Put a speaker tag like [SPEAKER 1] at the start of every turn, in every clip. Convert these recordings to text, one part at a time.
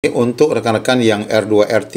[SPEAKER 1] Untuk rekan-rekan yang R2, R3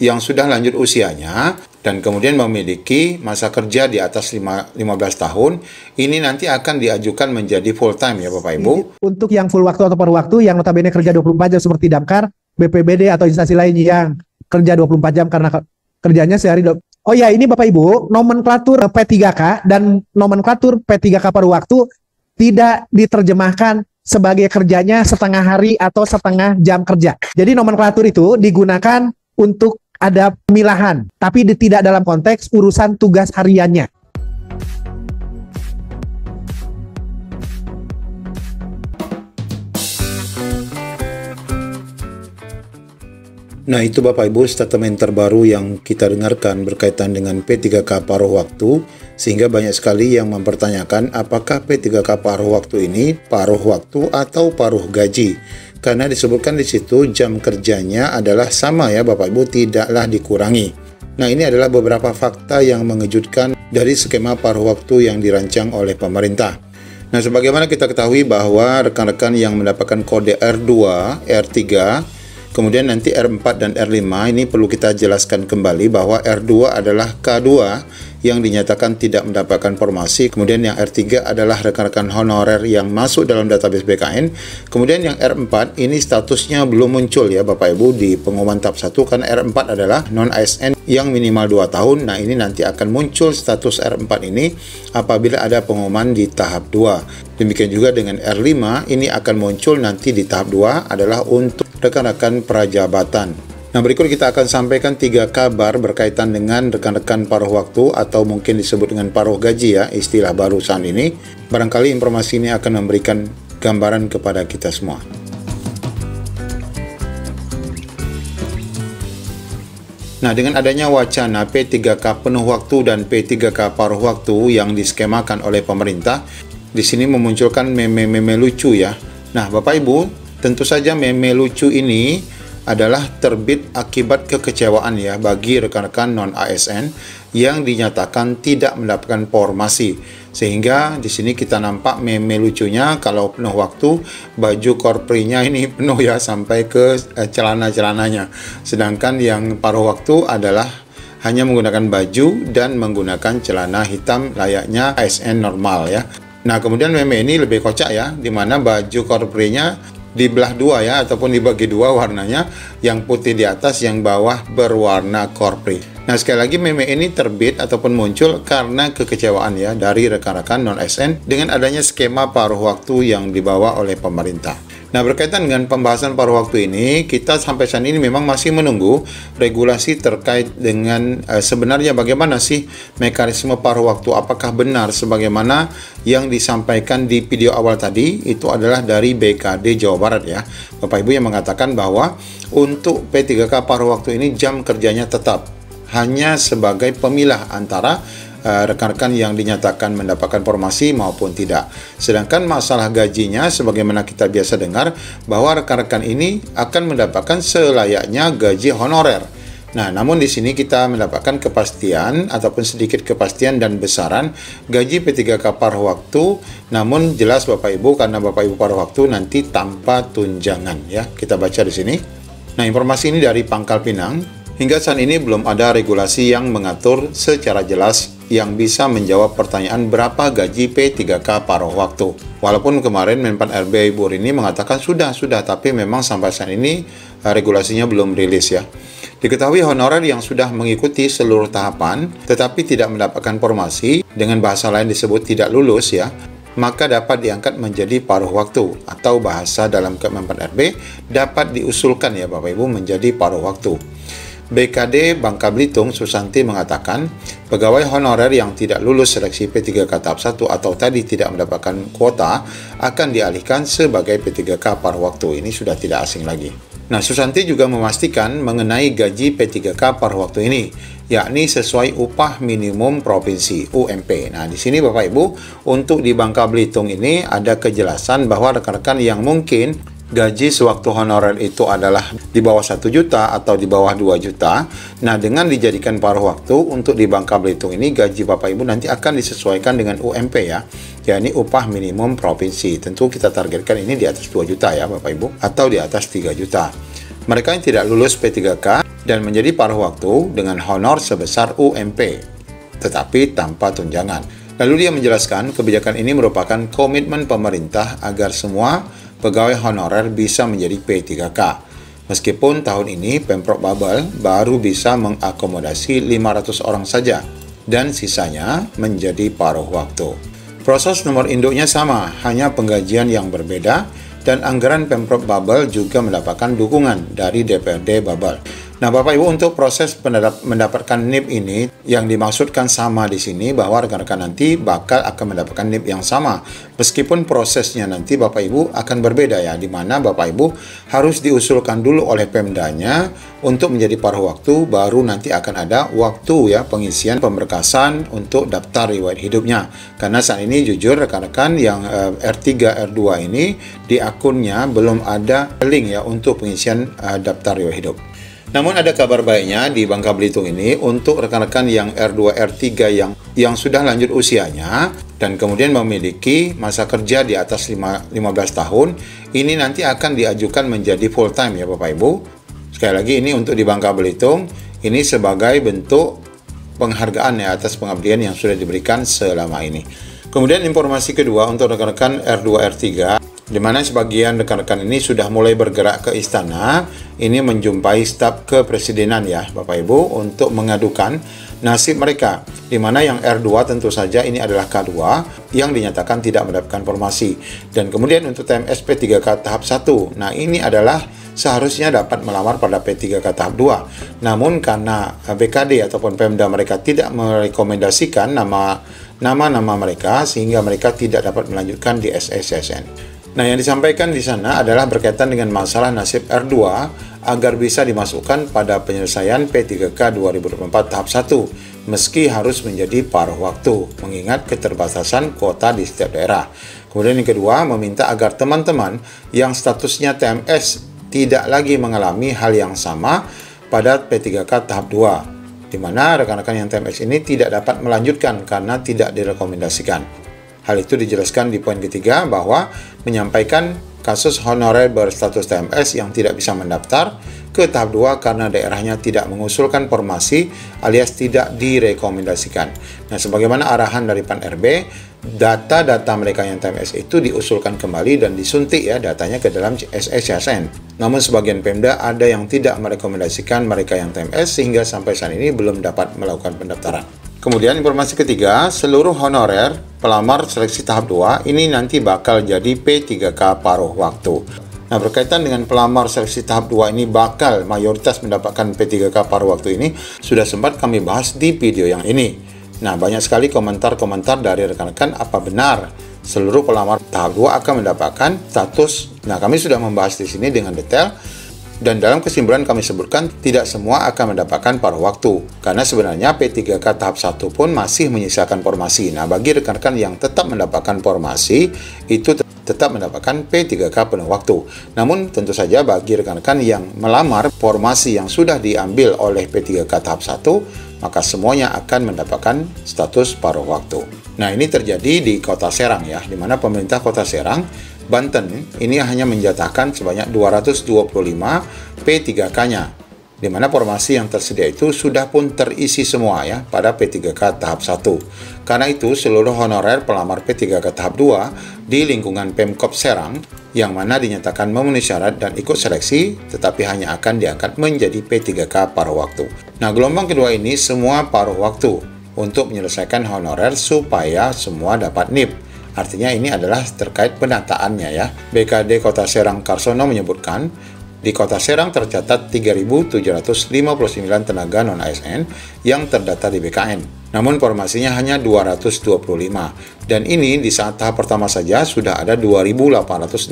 [SPEAKER 1] yang sudah lanjut usianya dan kemudian memiliki masa kerja di atas 15 tahun, ini nanti akan diajukan menjadi full time ya Bapak Ibu.
[SPEAKER 2] Untuk yang full waktu atau paruh waktu yang notabene kerja 24 jam seperti Damkar, BPBD atau instansi lain yang kerja 24 jam karena kerjanya sehari. Oh ya, ini Bapak Ibu, nomenklatur P3K dan nomenklatur P3K paruh waktu tidak diterjemahkan sebagai kerjanya setengah hari atau setengah jam kerja. Jadi nomenklatur itu digunakan untuk ada pemilahan, tapi tidak dalam konteks urusan tugas hariannya.
[SPEAKER 1] Nah, itu Bapak Ibu statement terbaru yang kita dengarkan berkaitan dengan P3K paruh waktu, sehingga banyak sekali yang mempertanyakan apakah P3K paruh waktu ini paruh waktu atau paruh gaji. Karena disebutkan di situ jam kerjanya adalah sama ya Bapak Ibu, tidaklah dikurangi. Nah, ini adalah beberapa fakta yang mengejutkan dari skema paruh waktu yang dirancang oleh pemerintah. Nah, sebagaimana kita ketahui bahwa rekan-rekan yang mendapatkan kode R2, R3, kemudian nanti R4 dan R5, ini perlu kita jelaskan kembali bahwa R2 adalah K2 yang dinyatakan tidak mendapatkan formasi, kemudian yang R3 adalah rekan-rekan honorer yang masuk dalam database BKN, kemudian yang R4 ini statusnya belum muncul ya Bapak Ibu di pengumuman tahap 1 karena R4 adalah non-ASN yang minimal 2 tahun. Nah, ini nanti akan muncul status R4 ini apabila ada pengumuman di tahap 2. Demikian juga dengan R5 ini akan muncul nanti di tahap 2 adalah untuk rekan-rekan prajabatan. Nah, berikut kita akan sampaikan 3 kabar berkaitan dengan rekan-rekan paruh waktu atau mungkin disebut dengan paruh gaji ya, istilah baru saat ini. Barangkali informasi ini akan memberikan gambaran kepada kita semua. Nah, dengan adanya wacana P3K penuh waktu dan P3K paruh waktu yang diskemakan oleh pemerintah, di sini memunculkan meme-meme lucu ya. Nah, Bapak Ibu, tentu saja meme lucu ini adalah terbit akibat kekecewaan ya bagi rekan-rekan non-ASN yang dinyatakan tidak mendapatkan formasi. Sehingga di sini kita nampak meme lucunya kalau penuh waktu baju korprinya ini penuh ya sampai ke celana-celananya. Sedangkan yang paruh waktu adalah hanya menggunakan baju dan menggunakan celana hitam layaknya ASN normal ya. Nah, kemudian meme ini lebih kocak ya, di mana baju korprinya dibelah dua ya, ataupun dibagi dua warnanya, yang putih di atas, yang bawah berwarna korpri. Nah, sekali lagi meme ini terbit ataupun muncul karena kekecewaan ya dari rekan-rekan non-ASN dengan adanya skema paruh waktu yang dibawa oleh pemerintah. Nah, berkaitan dengan pembahasan paruh waktu ini, kita sampai saat ini memang masih menunggu regulasi terkait dengan sebenarnya bagaimana sih mekanisme paruh waktu. Apakah benar sebagaimana yang disampaikan di video awal tadi, itu adalah dari BKD Jawa Barat ya. Bapak Ibu yang mengatakan bahwa untuk P3K paruh waktu ini jam kerjanya tetap hanya sebagai pemilah antara rekan-rekan yang dinyatakan mendapatkan formasi maupun tidak. Sedangkan masalah gajinya sebagaimana kita biasa dengar bahwa rekan-rekan ini akan mendapatkan selayaknya gaji honorer. Nah, namun di sini kita mendapatkan kepastian ataupun sedikit kepastian dan besaran gaji P3K paruh waktu, namun jelas Bapak Ibu, karena Bapak Ibu paruh waktu nanti tanpa tunjangan ya. Kita baca di sini. Nah, informasi ini dari Pangkal Pinang. Hingga saat ini belum ada regulasi yang mengatur secara jelas yang bisa menjawab pertanyaan berapa gaji P3K paruh waktu. Walaupun kemarin Menpan RB Ibu Rini mengatakan sudah, tapi memang sampai saat ini regulasinya belum rilis ya. Diketahui honorer yang sudah mengikuti seluruh tahapan tetapi tidak mendapatkan formasi, dengan bahasa lain disebut tidak lulus ya, maka dapat diangkat menjadi paruh waktu, atau bahasa dalam Kemenpan RB dapat diusulkan ya Bapak Ibu menjadi paruh waktu. BKD Bangka Belitung Susanti mengatakan pegawai honorer yang tidak lulus seleksi P3K tahap 1 atau tadi tidak mendapatkan kuota akan dialihkan sebagai P3K paruh waktu. Ini sudah tidak asing lagi. Nah, Susanti juga memastikan mengenai gaji P3K paruh waktu ini, yakni sesuai upah minimum provinsi UMP. Nah, di sini Bapak Ibu, untuk di Bangka Belitung ini ada kejelasan bahwa rekan-rekan yang mungkin gaji sewaktu honorer itu adalah di bawah 1 juta atau di bawah 2 juta. Nah, dengan dijadikan paruh waktu untuk di Bangka Belitung ini, gaji Bapak Ibu nanti akan disesuaikan dengan UMP ya, yakni upah minimum provinsi. Tentu kita targetkan ini di atas 2 juta ya Bapak Ibu, atau di atas 3 juta. mereka yang tidak lulus P3K dan menjadi paruh waktu dengan honor sebesar UMP, tetapi tanpa tunjangan. Lalu dia menjelaskan kebijakan ini merupakan komitmen pemerintah agar semua pegawai honorer bisa menjadi P3K. Meskipun tahun ini Pemprov Babel baru bisa mengakomodasi 500 orang saja dan sisanya menjadi paruh waktu. Proses nomor induknya sama, hanya penggajian yang berbeda dan anggaran Pemprov Babel juga mendapatkan dukungan dari DPRD Babel. Nah, Bapak Ibu, untuk proses mendapatkan NIP ini yang dimaksudkan sama di sini bahwa rekan-rekan nanti bakal akan mendapatkan NIP yang sama. Meskipun prosesnya nanti Bapak Ibu akan berbeda ya, di mana Bapak Ibu harus diusulkan dulu oleh Pemdanya untuk menjadi paruh waktu, baru nanti akan ada waktu ya pengisian pemberkasan untuk daftar riwayat hidupnya. Karena saat ini jujur rekan-rekan yang R3 R2 ini di akunnya belum ada link ya untuk pengisian daftar riwayat hidup. Namun ada kabar baiknya di Bangka Belitung ini untuk rekan-rekan yang R2, R3 yang sudah lanjut usianya dan kemudian memiliki masa kerja di atas 15 tahun, ini nanti akan diajukan menjadi full time ya Bapak Ibu. Sekali lagi ini untuk di Bangka Belitung, ini sebagai bentuk penghargaan ya atas pengabdian yang sudah diberikan selama ini. Kemudian informasi kedua untuk rekan-rekan R2, R3, di mana sebagian rekan-rekan ini sudah mulai bergerak ke istana, ini menjumpai staf kepresidenan ya Bapak Ibu untuk mengadukan nasib mereka, di mana yang R2 tentu saja ini adalah K2 yang dinyatakan tidak mendapatkan formasi, dan kemudian untuk TMS P3K tahap 1, nah ini adalah seharusnya dapat melamar pada P3K tahap 2, namun karena BKD ataupun Pemda mereka tidak merekomendasikan nama-nama mereka, sehingga mereka tidak dapat melanjutkan di SSSN. Nah, yang disampaikan di sana adalah berkaitan dengan masalah nasib R2 agar bisa dimasukkan pada penyelesaian P3K 2024 tahap 1 meski harus menjadi paruh waktu mengingat keterbatasan kuota di setiap daerah. Kemudian yang kedua, meminta agar teman-teman yang statusnya TMS tidak lagi mengalami hal yang sama pada P3K tahap 2, di mana rekan-rekan yang TMS ini tidak dapat melanjutkan karena tidak direkomendasikan. Hal itu dijelaskan di poin ketiga bahwa menyampaikan kasus honorer berstatus TMS yang tidak bisa mendaftar ke tahap 2 karena daerahnya tidak mengusulkan formasi alias tidak direkomendasikan. Nah, sebagaimana arahan dari Pan RB, data-data mereka yang TMS itu diusulkan kembali dan disuntik ya datanya ke dalam SSSN. Namun sebagian Pemda ada yang tidak merekomendasikan mereka yang TMS sehingga sampai saat ini belum dapat melakukan pendaftaran. Kemudian informasi ketiga, seluruh honorer pelamar seleksi tahap 2 ini nanti bakal jadi P3K paruh waktu. Nah, berkaitan dengan pelamar seleksi tahap 2 ini bakal mayoritas mendapatkan P3K paruh waktu ini, sudah sempat kami bahas di video yang ini. Nah, banyak sekali komentar-komentar dari rekan-rekan apa benar seluruh pelamar tahap 2 akan mendapatkan status. Nah, kami sudah membahas di sini dengan detail. Dan dalam kesimpulan kami sebutkan tidak semua akan mendapatkan paruh waktu karena sebenarnya P3K tahap 1 pun masih menyisakan formasi. Nah, bagi rekan-rekan yang tetap mendapatkan formasi itu tetap mendapatkan P3K penuh waktu. Namun tentu saja bagi rekan-rekan yang melamar formasi yang sudah diambil oleh P3K tahap 1, maka semuanya akan mendapatkan status paruh waktu. Nah, ini terjadi di Kota Serang ya, di mana pemerintah Kota Serang Banten ini hanya menjatahkan sebanyak 225 P3K-nya, di mana formasi yang tersedia itu sudah pun terisi semua ya pada P3K tahap 1. Karena itu seluruh honorer pelamar P3K tahap 2 di lingkungan Pemkop Serang yang mana dinyatakan memenuhi syarat dan ikut seleksi tetapi hanya akan diangkat menjadi P3K paruh waktu. Nah, gelombang kedua ini semua paruh waktu untuk menyelesaikan honorer supaya semua dapat NIP. Artinya ini adalah terkait pendataannya ya. BKD Kota Serang Karsono menyebutkan di Kota Serang tercatat 3.759 tenaga non-ASN yang terdata di BKN. Namun formasinya hanya 225. Dan ini di saat tahap pertama saja sudah ada 2.866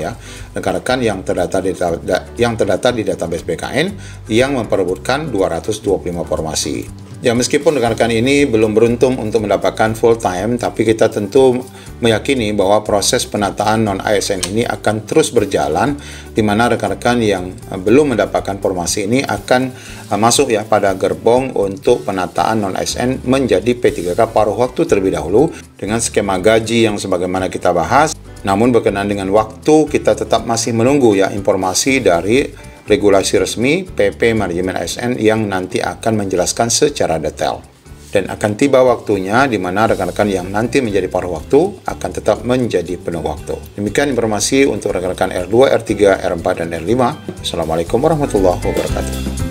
[SPEAKER 1] ya rekan-rekan yang terdata di database BKN yang memperebutkan 225 formasi. Ya, meskipun rekan-rekan ini belum beruntung untuk mendapatkan full time, tapi kita tentu meyakini bahwa proses penataan non-ASN ini akan terus berjalan, di mana rekan-rekan yang belum mendapatkan formasi ini akan masuk ya pada gerbong untuk penataan non-ASN menjadi P3K paruh waktu terlebih dahulu dengan skema gaji yang sebagaimana kita bahas. Namun berkenaan dengan waktu, kita tetap masih menunggu ya informasi dari regulasi resmi PP Manajemen ASN yang nanti akan menjelaskan secara detail. Dan akan tiba waktunya di mana rekan-rekan yang nanti menjadi paruh waktu akan tetap menjadi penuh waktu. Demikian informasi untuk rekan-rekan R2, R3, R4, dan R5. Assalamualaikum warahmatullahi wabarakatuh.